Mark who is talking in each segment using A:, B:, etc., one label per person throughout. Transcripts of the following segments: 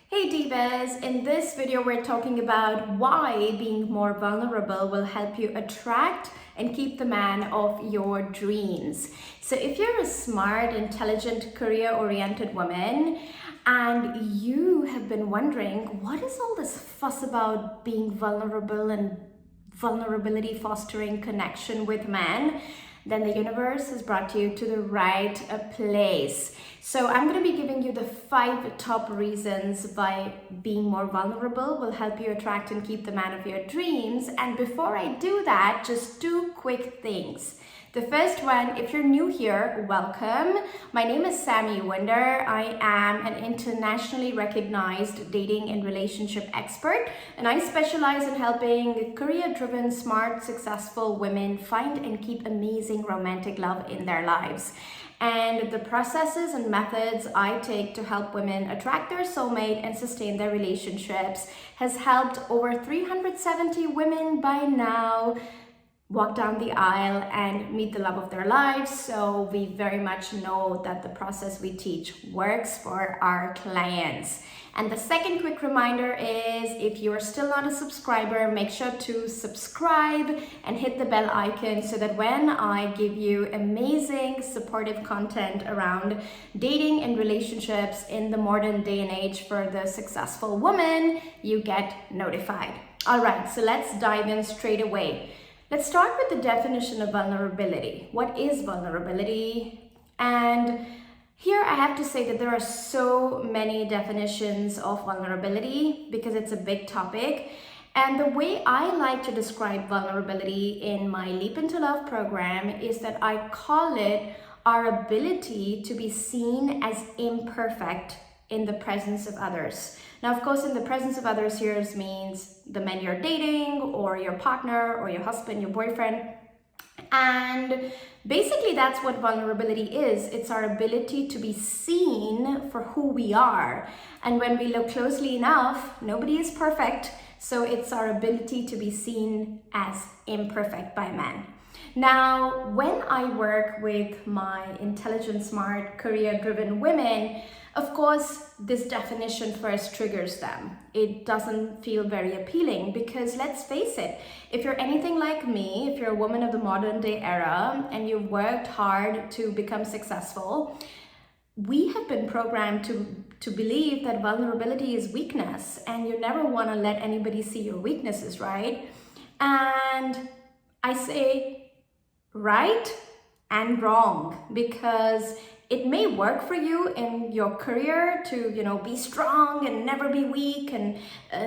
A: Hey Divas, in this video we're talking about why being more vulnerable will help you attract and keep the man of your dreams. So if you're a smart, intelligent, career-oriented woman and you have been wondering what is all this fuss about being vulnerable and vulnerability fostering connection with men, then the universe has brought you to the right place. So I'm going to be giving you the 5 top reasons why being more vulnerable will help you attract and keep the man of your dreams. And before I do that, just 2 quick things. The first one, if you're new here, welcome. My name is Sami Wunder. I am an internationally recognized dating and relationship expert, and I specialize in helping career-driven, smart, successful women find and keep amazing romantic love in their lives. And the processes and methods I take to help women attract their soulmate and sustain their relationships has helped over 370 women by now walk down the aisle and meet the love of their lives. So we very much know that the process we teach works for our clients. And the second quick reminder is, if you are still not a subscriber, make sure to subscribe and hit the bell icon so that when I give you amazing supportive content around dating and relationships in the modern day and age for the successful woman, you get notified. All right, so let's dive in straight away. Let's start with the definition of vulnerability. What is vulnerability? And here I have to say that there are so many definitions of vulnerability because it's a big topic. And the way I like to describe vulnerability in my Leap into Love program is that I call it our ability to be seen as imperfect in the presence of others. Now, of course, in the presence of others here means the men you're dating or your partner or your husband, your boyfriend. And basically that's what vulnerability is. It's our ability to be seen for who we are. And when we look closely enough, nobody is perfect. So it's our ability to be seen as imperfect by men. Now, when I work with my intelligent, smart, career-driven women, of course, this definition first triggers them. It doesn't feel very appealing because let's face it, if you're anything like me, if you're a woman of the modern day era and you've worked hard to become successful, we have been programmed to believe that vulnerability is weakness and you never want to let anybody see your weaknesses, right? And I say right and wrong because it may work for you in your career to, be strong and never be weak and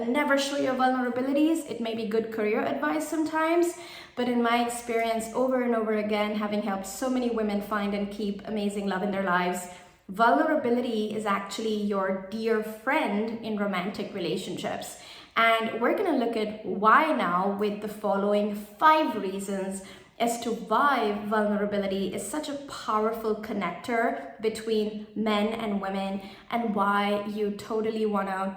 A: never show your vulnerabilities. It may be good career advice sometimes, but in my experience, over and over again, having helped so many women find and keep amazing love in their lives, vulnerability is actually your dear friend in romantic relationships. And we're going to look at why now with the following 5 reasons as to why vulnerability is such a powerful connector between men and women and why you totally want to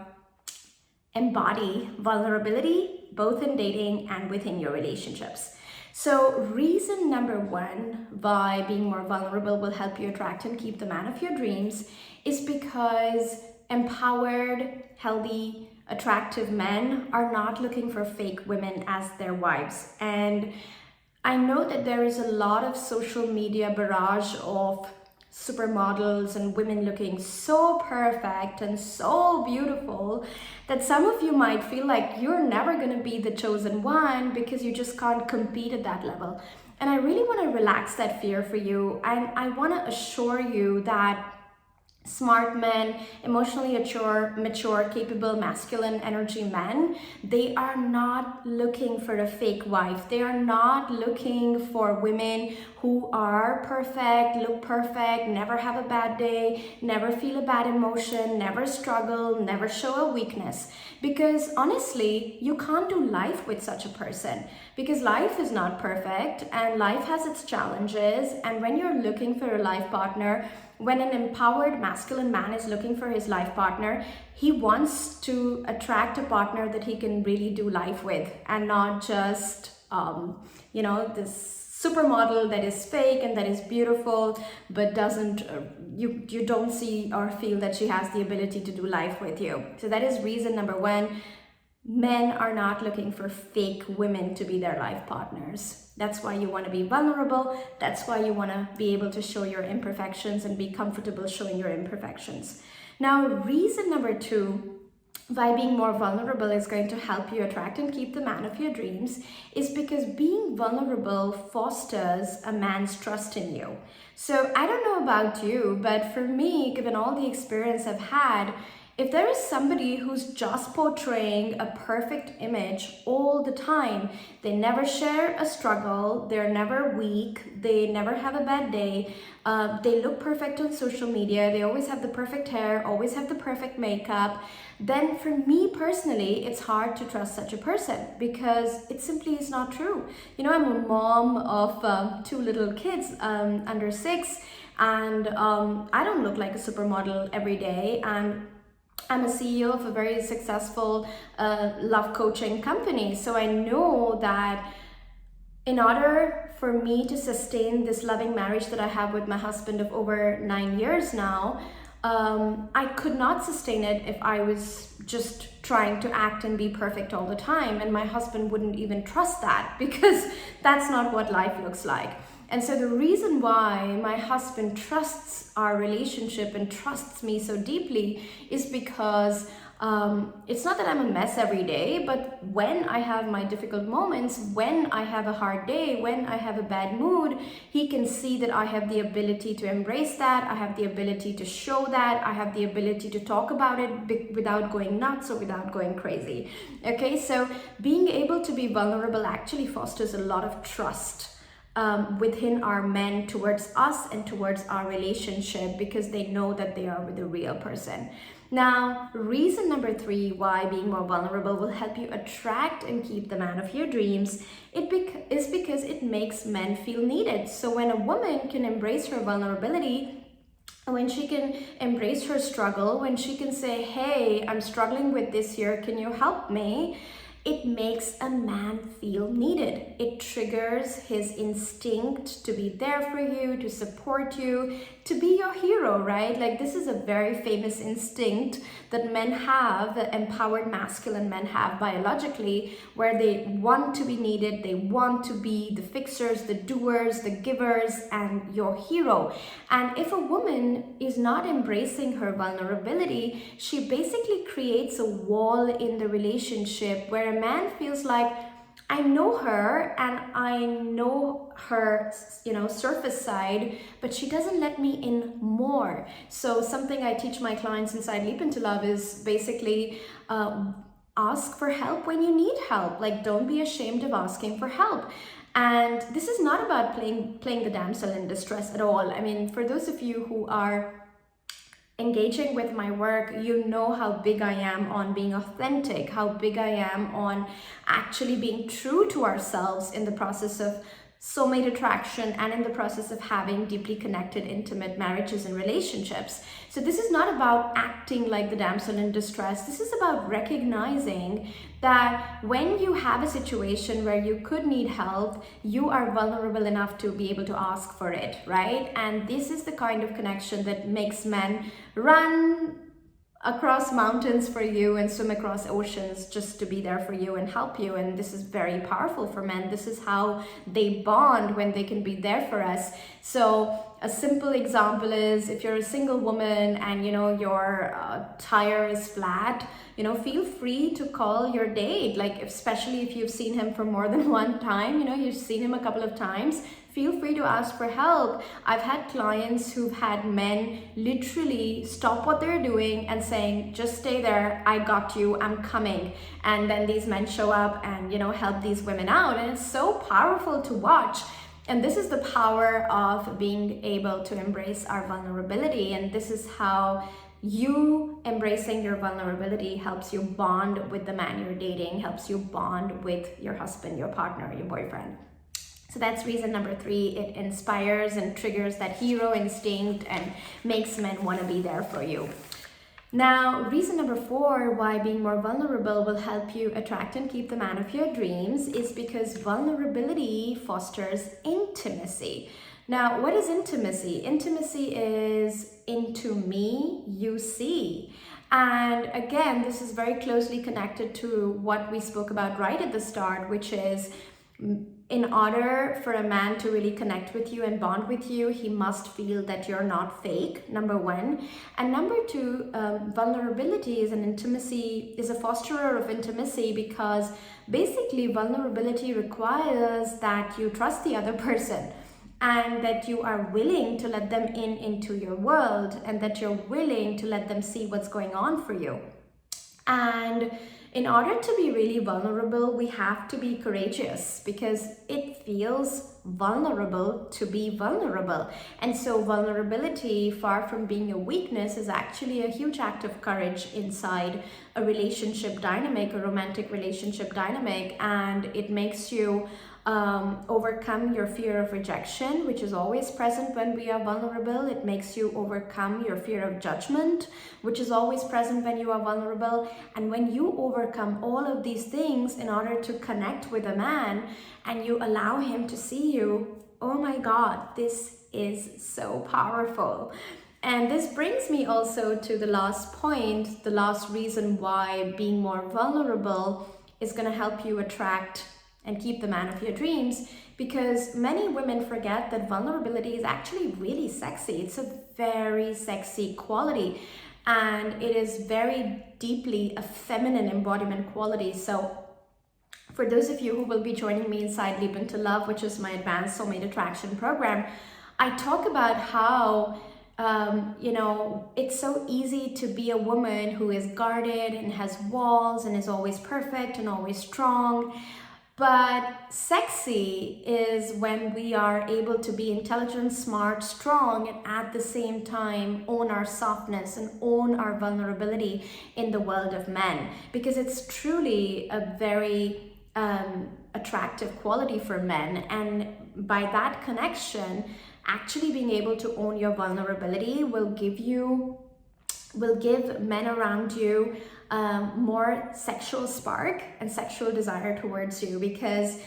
A: embody vulnerability both in dating and within your relationships. So reason number 1 why being more vulnerable will help you attract and keep the man of your dreams is because empowered, healthy, attractive men are not looking for fake women as their wives. And I know that there is a lot of social media barrage of supermodels and women looking so perfect and so beautiful that some of you might feel like you're never going to be the chosen one because you just can't compete at that level. And I really want to relax that fear for you. And I want to assure you that smart men, emotionally mature, capable, masculine energy men, they are not looking for a fake wife. They are not looking for women who are perfect, look perfect, never have a bad day, never feel a bad emotion, never struggle, never show a weakness. Because honestly, you can't do life with such a person because life is not perfect and life has its challenges. And when you're looking for a life partner, when an empowered masculine man is looking for his life partner, he wants to attract a partner that he can really do life with and not just, this supermodel that is fake and that is beautiful, but doesn't you don't see or feel that she has the ability to do life with you. So that is reason number one. Men are not looking for fake women to be their life partners. That's why you want to be vulnerable. That's why you want to be able to show your imperfections and be comfortable showing your imperfections. Now, reason number two why being more vulnerable is going to help you attract and keep the man of your dreams is because being vulnerable fosters a man's trust in you. So I don't know about you, but for me, given all the experience I've had, if there is somebody who's just portraying a perfect image all the time, they never share a struggle, they're never weak, they never have a bad day, they look perfect on social media, they always have the perfect hair, always have the perfect makeup, then for me personally, it's hard to trust such a person because it simply is not true. You know, I'm a mom of 2 little kids under 6, and I don't look like a supermodel every day, and I'm a CEO of a very successful love coaching company. So I know that in order for me to sustain this loving marriage that I have with my husband of over 9 years now, I could not sustain it if I was just trying to act and be perfect all the time. And my husband wouldn't even trust that because that's not what life looks like. And so the reason why my husband trusts our relationship and trusts me so deeply is because it's not that I'm a mess every day, but when I have my difficult moments, when I have a hard day, when I have a bad mood, he can see that I have the ability to embrace that, I have the ability to show that, I have the ability to talk about it without going nuts or without going crazy. Okay, so being able to be vulnerable actually fosters a lot of trust within our men towards us and towards our relationship because they know that they are with a real person. Now, reason number 3 why being more vulnerable will help you attract and keep the man of your dreams is because it makes men feel needed. So when a woman can embrace her vulnerability, when she can embrace her struggle, when she can say, hey, I'm struggling with this here, can you help me? It makes a man feel needed. It triggers his instinct to be there for you, to support you, to be your hero, right? Like this is a very famous instinct that men have, that empowered masculine men have biologically, where they want to be needed, they want to be the fixers, the doers, the givers, and your hero. And if a woman is not embracing her vulnerability, she basically creates a wall in the relationship where a man feels like, I know her and I know her, surface side, but she doesn't let me in more. So something I teach my clients inside Leap Into Love is basically ask for help when you need help. Like, don't be ashamed of asking for help. And this is not about playing the damsel in distress at all. I mean, for those of you who are engaging with my work, you know how big I am on being authentic, how big I am on actually being true to ourselves in the process of soulmate attraction and in the process of having deeply connected, intimate marriages and relationships. So this is not about acting like the damsel in distress. This is about recognizing that when you have a situation where you could need help, you are vulnerable enough to be able to ask for it, right? And this is the kind of connection that makes men run across mountains for you and swim across oceans just to be there for you and help you. And this is very powerful for men. This is how they bond, when they can be there for us. So a simple example is if you're a single woman and your tire is flat, feel free to call your date, like especially if you've seen him for more than one time, you've seen him a couple of times, feel free to ask for help. I've had clients who've had men literally stop what they're doing and saying, just stay there, I got you, I'm coming. And then these men show up and help these women out, and it's so powerful to watch. And this is the power of being able to embrace our vulnerability. And this is how you embracing your vulnerability helps you bond with the man you're dating, helps you bond with your husband, your partner, your boyfriend. So that's reason number 3. It inspires and triggers that hero instinct and makes men want to be there for you. Now, reason number 4 why being more vulnerable will help you attract and keep the man of your dreams is because vulnerability fosters intimacy. Now, what is intimacy? Intimacy is into me, you see. And again, this is very closely connected to what we spoke about right at the start, which is in order for a man to really connect with you and bond with you, he must feel that you're not fake, number 1. And number 2, vulnerability is a fosterer of intimacy, because basically vulnerability requires that you trust the other person, and that you are willing to let them into your world, and that you're willing to let them see what's going on for you. And in order to be really vulnerable, we have to be courageous, because it feels vulnerable to be vulnerable. And so vulnerability, far from being a weakness, is actually a huge act of courage inside a relationship dynamic, a romantic relationship dynamic, and it makes you overcome your fear of rejection, which is always present when we are vulnerable. It makes you overcome your fear of judgment, which is always present when you are vulnerable. And when you overcome all of these things in order to connect with a man, and you allow him to see you, oh my God, this is so powerful. And this brings me also to the last point, the last reason why being more vulnerable is going to help you attract and keep the man of your dreams, because many women forget that vulnerability is actually really sexy. It's a very sexy quality, and it is very deeply a feminine embodiment quality. So for those of you who will be joining me inside Leap Into Love, which is my advanced soulmate attraction program, I talk about how it's so easy to be a woman who is guarded and has walls and is always perfect and always strong. But sexy is when we are able to be intelligent, smart, strong, and at the same time own our softness and own our vulnerability in the world of men, because it's truly a very attractive quality for men. And by that connection, actually being able to own your vulnerability will give men around you more sexual spark and sexual desire towards you, because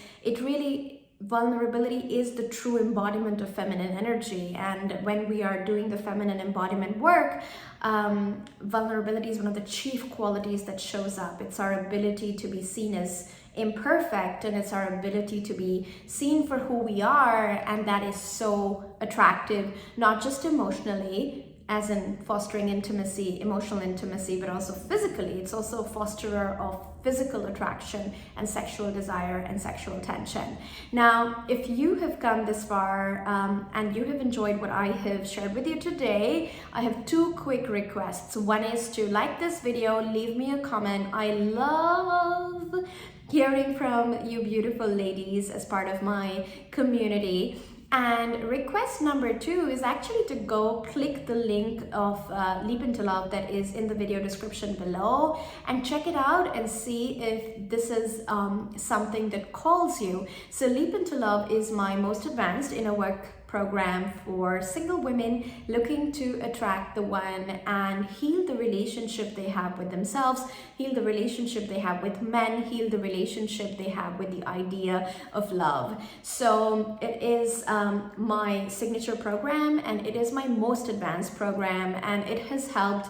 A: vulnerability is the true embodiment of feminine energy. And when we are doing the feminine embodiment work, vulnerability is one of the chief qualities that shows up. It's our ability to be seen as imperfect, and it's our ability to be seen for who we are, and that is so attractive, not just emotionally, as in fostering intimacy, emotional intimacy, but also physically. It's also a fosterer of physical attraction and sexual desire and sexual tension. Now, if you have come this far and you have enjoyed what I have shared with you today, I have 2 quick requests. One is to like this video, leave me a comment. I love hearing from you beautiful ladies as part of my community. And request number 2 is actually to go click the link of Leap Into Love that is in the video description below, and check it out and see if this is something that calls you. So Leap Into Love is my most advanced inner work program for single women looking to attract the one and heal the relationship they have with themselves, heal the relationship they have with men, heal the relationship they have with the idea of love. So it is my signature program, and it is my most advanced program, and it has helped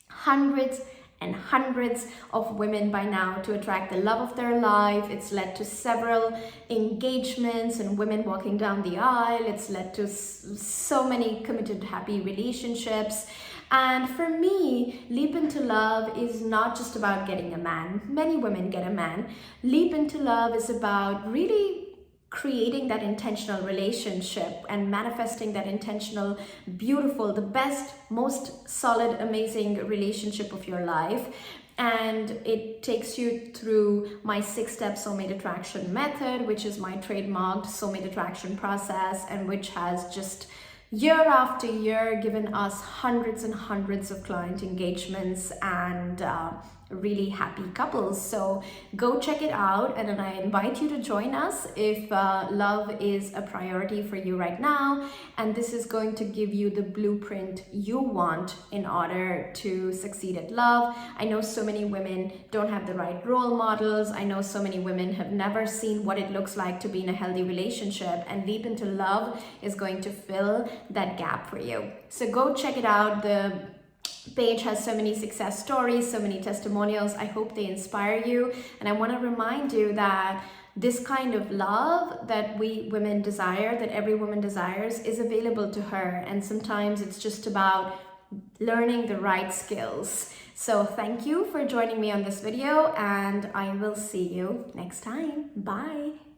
A: hundreds and hundreds of women by now to attract the love of their life. It's led to several engagements and women walking down the aisle. It's led to so many committed, happy relationships. And for me, Leap Into Love is not just about getting a man. Many women get a man. Leap Into Love is about really creating that intentional relationship and manifesting that intentional, beautiful, the best, most solid, amazing relationship of your life. And it takes you through my 6-step soulmate attraction method, which is my trademarked soulmate attraction process, and which has just year after year, given us hundreds and hundreds of client engagements and really happy couples. So go check it out, and then I invite you to join us if love is a priority for you right now, and this is going to give you the blueprint you want in order to succeed at love. I know so many women don't have the right role models. I know so many women have never seen what it looks like to be in a healthy relationship, and Leap into Love is going to fill that gap for you. So go check it out. The page has so many success stories, so many testimonials. I hope they inspire you. And I want to remind you that this kind of love that we women desire, that every woman desires, is available to her. And sometimes it's just about learning the right skills. So thank you for joining me on this video, and I will see you next time. Bye.